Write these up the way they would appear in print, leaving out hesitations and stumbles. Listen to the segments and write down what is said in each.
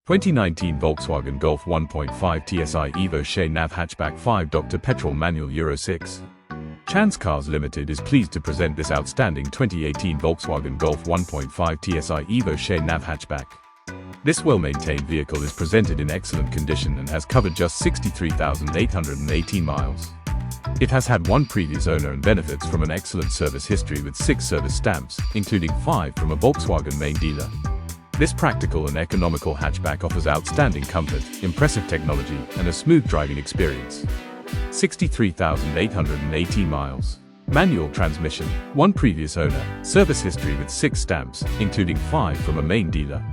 2019 Volkswagen Golf 1.5 Tsi Evo Se Nav hatchback 5 Dr. Petrol manual Euro 6. Chance Cars Limited is pleased to present this outstanding 2018 Volkswagen Golf 1.5 Tsi Evo Se Nav hatchback. This well-maintained vehicle is presented in excellent condition and has covered just 63,818 miles. It has had one previous owner and benefits from an excellent service history with 6 service stamps, including 5 from a Volkswagen main dealer. This practical and economical hatchback offers outstanding comfort, impressive technology, and a smooth driving experience. 63,818 miles. Manual transmission, one previous owner, service history with 6 stamps, including 5 from a main dealer.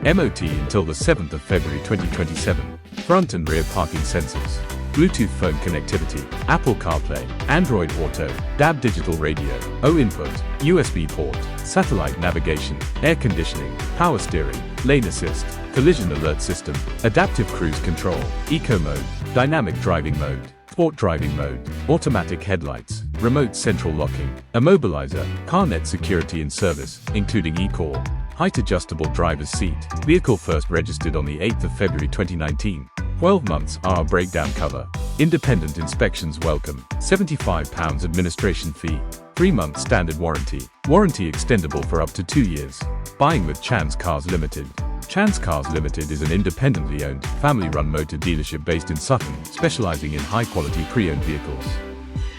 MOT until the 7th of February 2027. Front and rear parking sensors. Bluetooth phone connectivity, Apple CarPlay, Android Auto, DAB digital radio, O input, USB port, satellite navigation, air conditioning, power steering, lane assist, collision alert system, adaptive cruise control, eco mode, dynamic driving mode, sport driving mode, automatic headlights, remote central locking, immobilizer, CarNet security in service, including eCall, height adjustable driver's seat, vehicle first registered on the 8th of February 2019. 12 months R breakdown cover. Independent inspections welcome. £75 administration fee. 3-month standard warranty. Warranty extendable for up to 2 years. Buying with Chance Cars Limited. Chance Cars Limited is an independently owned, family-run motor dealership based in Sutton, specializing in high-quality pre-owned vehicles.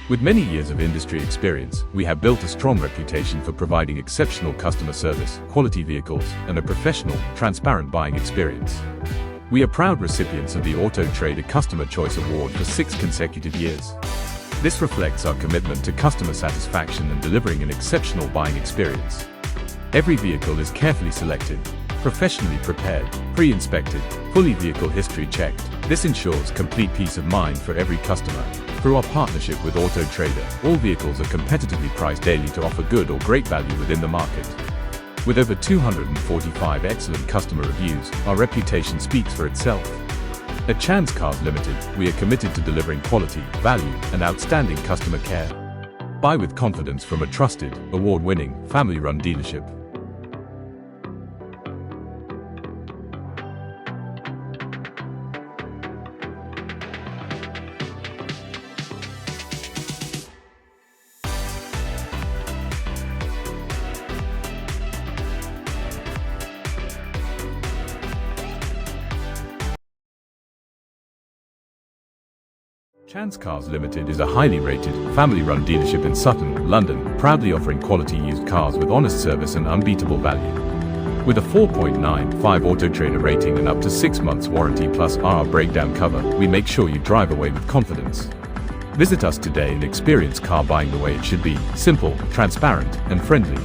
With many years of industry experience, we have built a strong reputation for providing exceptional customer service, quality vehicles, and a professional, transparent buying experience. We are proud recipients of the Auto Trader Customer Choice Award for 6 consecutive years. This reflects our commitment to customer satisfaction and delivering an exceptional buying experience. Every vehicle is carefully selected, professionally prepared, pre-inspected, fully vehicle history checked. This ensures complete peace of mind for every customer. Through our partnership with Auto Trader, all vehicles are competitively priced daily to offer good or great value within the market. With over 245 excellent customer reviews, our reputation speaks for itself. At Chance Cars Limited, we are committed to delivering quality, value, and outstanding customer care. Buy with confidence from a trusted, award-winning, family-run dealership. Chance Cars Limited is a highly rated, family-run dealership in Sutton, London, proudly offering quality used cars with honest service and unbeatable value. With a 4.95 Auto Trader rating and up to 6 months warranty plus R breakdown cover, we make sure you drive away with confidence. Visit us today and experience car buying the way it should be: simple, transparent, and friendly.